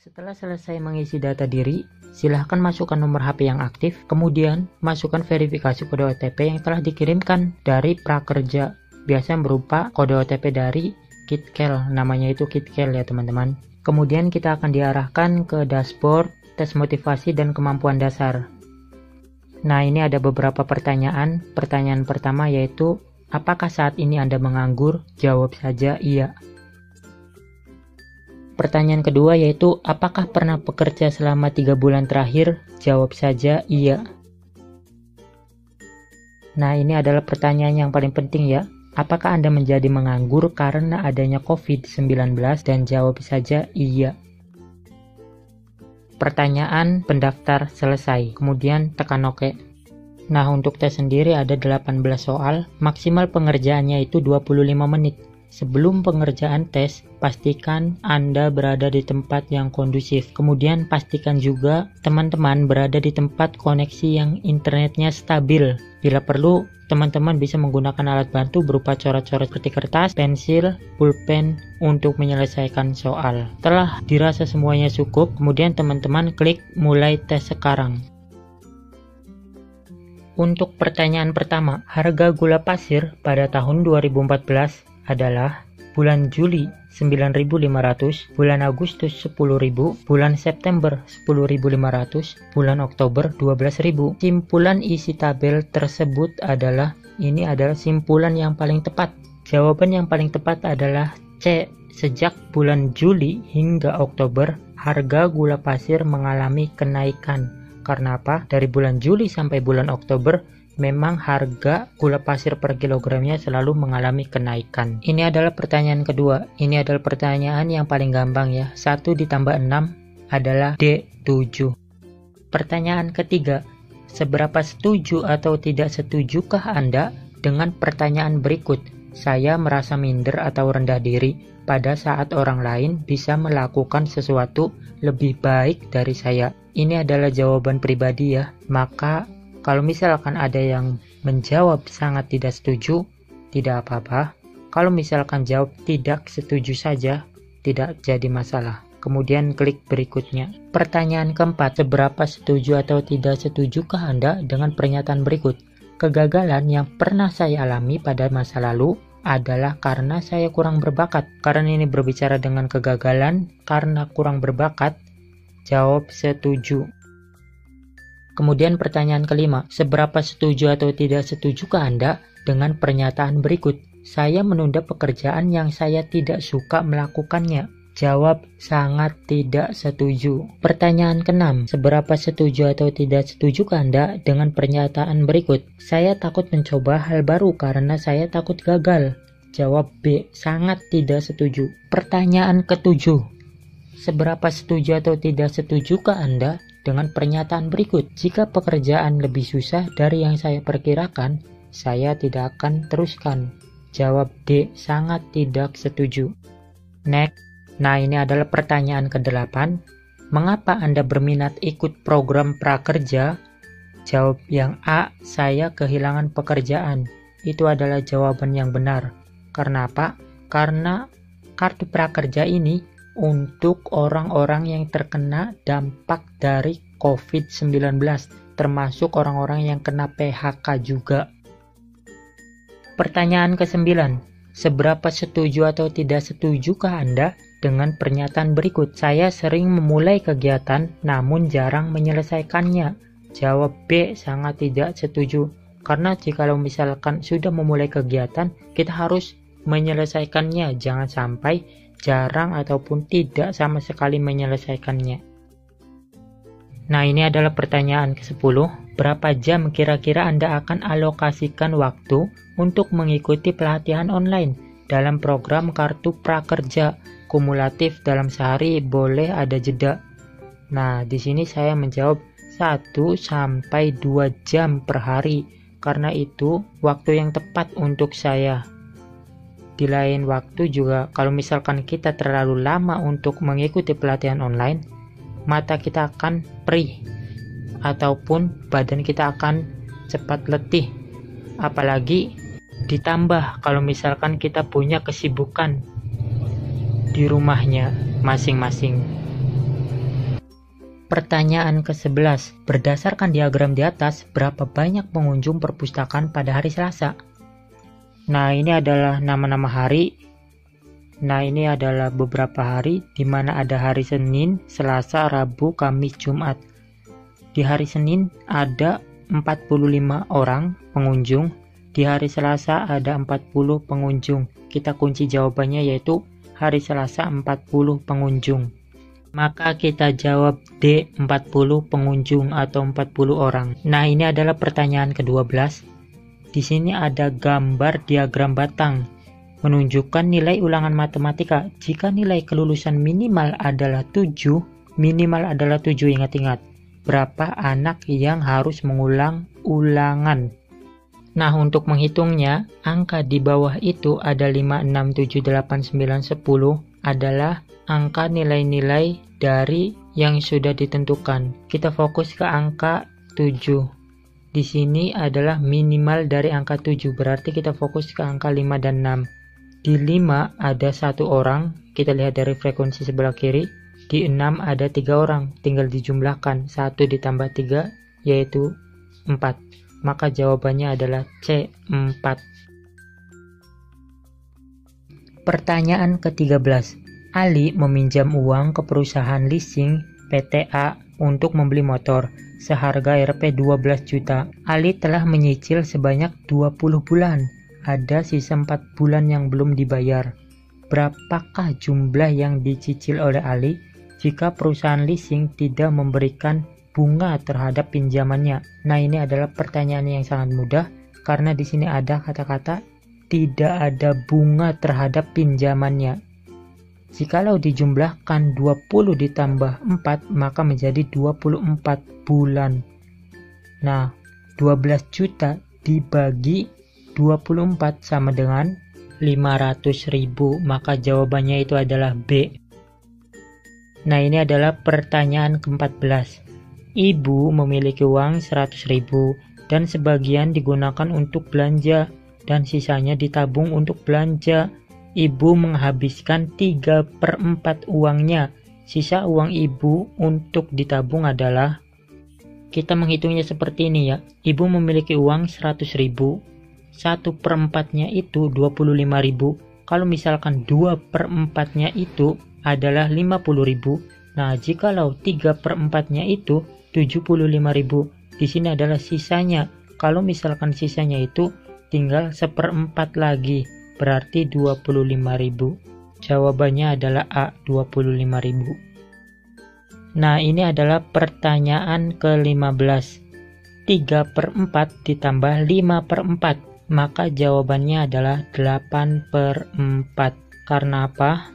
Setelah selesai mengisi data diri, silahkan masukkan nomor HP yang aktif, kemudian masukkan verifikasi kode OTP yang telah dikirimkan dari prakerja, biasanya berupa kode OTP dari KitKel, namanya itu KitKel ya teman-teman. Kemudian kita akan diarahkan ke dashboard, tes motivasi dan kemampuan dasar. Nah, ini ada beberapa pertanyaan. Pertanyaan pertama yaitu, apakah saat ini Anda menganggur? Jawab saja iya. Pertanyaan kedua yaitu, apakah pernah bekerja selama 3 bulan terakhir? Jawab saja iya. Nah, ini adalah pertanyaan yang paling penting ya. Apakah Anda menjadi menganggur karena adanya COVID-19? Dan jawab saja iya. Pertanyaan pendaftar selesai, kemudian tekan OK. Nah, untuk tes sendiri ada 18 soal, maksimal pengerjaannya itu 25 menit. Sebelum pengerjaan tes, pastikan Anda berada di tempat yang kondusif. Kemudian pastikan juga teman-teman berada di tempat koneksi yang internetnya stabil. Bila perlu, teman-teman bisa menggunakan alat bantu berupa coret-coret seperti kertas, pensil, pulpen untuk menyelesaikan soal. Setelah dirasa semuanya cukup, kemudian teman-teman klik mulai tes sekarang. Untuk pertanyaan pertama, harga gula pasir pada tahun 2014 adalah bulan Juli 9.500, bulan Agustus 10.000, bulan September 10.500, bulan Oktober 12.000. Simpulan isi tabel tersebut adalah, ini adalah simpulan yang paling tepat. Jawaban yang paling tepat adalah C. Sejak bulan Juli hingga Oktober, harga gula pasir mengalami kenaikan. Karena apa? Dari bulan Juli sampai bulan Oktober, memang harga gula pasir per kilogramnya selalu mengalami kenaikan. Ini adalah pertanyaan kedua. Ini adalah pertanyaan yang paling gampang ya. 1 ditambah 6 adalah D7. Pertanyaan ketiga, seberapa setuju atau tidak setujukah Anda dengan pertanyaan berikut? Saya merasa minder atau rendah diri pada saat orang lain bisa melakukan sesuatu lebih baik dari saya. Ini adalah jawaban pribadi ya. Maka kalau misalkan ada yang menjawab sangat tidak setuju, tidak apa-apa. Kalau misalkan jawab tidak setuju saja, tidak jadi masalah. Kemudian klik berikutnya. Pertanyaan keempat, seberapa setuju atau tidak setujukah Anda dengan pernyataan berikut? Kegagalan yang pernah saya alami pada masa lalu adalah karena saya kurang berbakat. Karena ini berbicara dengan kegagalan karena kurang berbakat, jawab setuju. Kemudian pertanyaan kelima, seberapa setuju atau tidak setujukah Anda dengan pernyataan berikut? Saya menunda pekerjaan yang saya tidak suka melakukannya. Jawab sangat tidak setuju. Pertanyaan keenam, seberapa setuju atau tidak setujukah Anda dengan pernyataan berikut? Saya takut mencoba hal baru karena saya takut gagal. Jawab B, sangat tidak setuju. Pertanyaan ketujuh, seberapa setuju atau tidak setujukah Anda dengan pernyataan berikut? Jika pekerjaan lebih susah dari yang saya perkirakan, saya tidak akan teruskan. Jawab D, sangat tidak setuju. Next. Nah, ini adalah pertanyaan ke-8. Mengapa Anda berminat ikut program prakerja? Jawab yang A, saya kehilangan pekerjaan. Itu adalah jawaban yang benar. Karena apa? Karena kartu prakerja ini untuk orang-orang yang terkena dampak dari COVID-19, termasuk orang-orang yang kena PHK juga. Pertanyaan ke-9, seberapa setuju atau tidak setujukah Anda dengan pernyataan berikut? Saya sering memulai kegiatan namun jarang menyelesaikannya. Jawab B, sangat tidak setuju. Karena jikalau misalkan sudah memulai kegiatan, kita harus menyelesaikannya. Jangan sampai jarang ataupun tidak sama sekali menyelesaikannya. Nah, ini adalah pertanyaan ke-10. Berapa jam kira-kira Anda akan alokasikan waktu untuk mengikuti pelatihan online dalam program kartu prakerja? Kumulatif dalam sehari, boleh ada jeda. Nah, di sini saya menjawab 1 sampai 2 jam per hari, karena itu waktu yang tepat untuk saya. Di lain waktu juga, kalau misalkan kita terlalu lama untuk mengikuti pelatihan online, mata kita akan perih ataupun badan kita akan cepat letih. Apalagi ditambah kalau misalkan kita punya kesibukan di rumahnya masing-masing. Pertanyaan ke-11. Berdasarkan diagram di atas, berapa banyak pengunjung perpustakaan pada hari Selasa? Nah, ini adalah nama-nama hari. Nah, ini adalah beberapa hari di mana ada hari Senin, Selasa, Rabu, Kamis, Jumat. Di hari Senin ada 45 orang pengunjung. Di hari Selasa ada 40 pengunjung. Kita kunci jawabannya yaitu hari Selasa 40 pengunjung. Maka kita jawab D, 40 pengunjung atau 40 orang. Nah, ini adalah pertanyaan ke-12. Di sini ada gambar diagram batang menunjukkan nilai ulangan matematika. Jika nilai kelulusan minimal adalah 7, ingat-ingat. Berapa anak yang harus mengulang ulangan? Nah, untuk menghitungnya, angka di bawah itu ada 5, 6, 7, 8, 9, 10 adalah angka nilai-nilai dari yang sudah ditentukan. Kita fokus ke angka 7. Di sini adalah minimal dari angka 7, berarti kita fokus ke angka 5 dan 6. Di 5 ada 1 orang, kita lihat dari frekuensi sebelah kiri. Di 6 ada 3 orang, tinggal dijumlahkan 1 ditambah 3 yaitu 4. Maka jawabannya adalah C, 4. Pertanyaan ke-13. Ali meminjam uang ke perusahaan leasing PTA untuk membeli motor seharga Rp 12 juta. Ali telah menyicil sebanyak 20 bulan. Ada sisa 4 bulan yang belum dibayar. Berapakah jumlah yang dicicil oleh Ali jika perusahaan leasing tidak memberikan bunga terhadap pinjamannya? Nah, ini adalah pertanyaan yang sangat mudah karena di sini ada kata-kata tidak ada bunga terhadap pinjamannya. Jikalau dijumlahkan 20 ditambah 4 maka menjadi 24 bulan. Nah, 12 juta dibagi 24 sama dengan 500.000, maka jawabannya itu adalah B. Nah, ini adalah pertanyaan ke-14. Ibu memiliki uang 100.000 dan sebagian digunakan untuk belanja dan sisanya ditabung untuk belanja. Ibu menghabiskan 3/4 uangnya. Sisa uang ibu untuk ditabung adalah, kita menghitungnya seperti ini ya. Ibu memiliki uang 100.000. 1/4-nya itu 25.000. Kalau misalkan 2/4-nya itu adalah 50.000. Nah, jikalau 3/4-nya itu 75.000. Di sini adalah sisanya. Kalau misalkan sisanya itu tinggal 1/4 lagi, berarti 25.000. Jawabannya adalah A, 25.000. Nah, ini adalah pertanyaan ke-15. 3/4 ditambah 5/4, maka jawabannya adalah 8/4. Karena apa?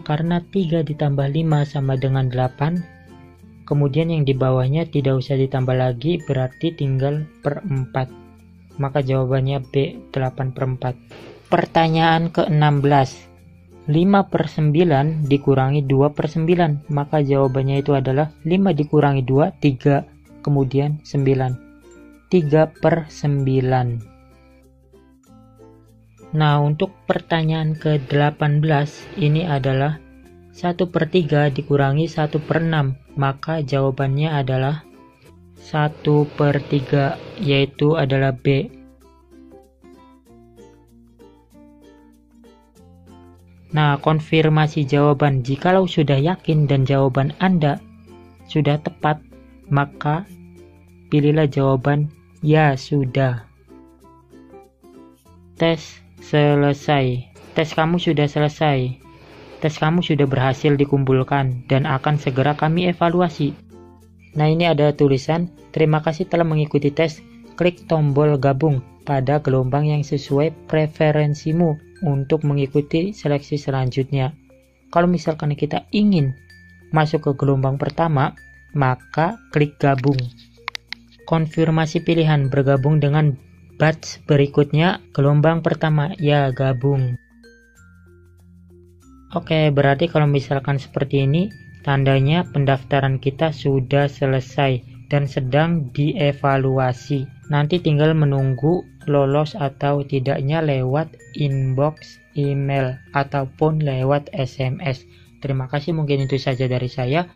Karena 3 ditambah 5 sama dengan 8. Kemudian yang di bawahnya tidak usah ditambah lagi, berarti tinggal per 4. Maka jawabannya B, 8/4. Pertanyaan ke-16. 5/9 dikurangi 2/9, maka jawabannya itu adalah 5 dikurangi 2, 3, kemudian 9. 3/9. Nah, untuk pertanyaan ke-18 ini adalah 1/3 dikurangi 1/6, maka jawabannya adalah 1/3, yaitu adalah B. Nah, konfirmasi jawaban. Jikalau sudah yakin dan jawaban Anda sudah tepat, maka pilihlah jawaban ya sudah. Tes selesai. Tes kamu sudah selesai. Tes kamu sudah berhasil dikumpulkan dan akan segera kami evaluasi. Nah, ini ada tulisan, terima kasih telah mengikuti tes. Klik tombol gabung pada gelombang yang sesuai preferensimu untuk mengikuti seleksi selanjutnya. Kalau misalkan kita ingin masuk ke gelombang pertama, maka klik gabung. Konfirmasi pilihan bergabung dengan batch berikutnya, gelombang pertama, ya gabung. Oke, berarti kalau misalkan seperti ini, tandanya pendaftaran kita sudah selesai dan sedang dievaluasi. Nanti tinggal menunggu lolos atau tidaknya lewat inbox email ataupun lewat SMS. Terima kasih, mungkin itu saja dari saya.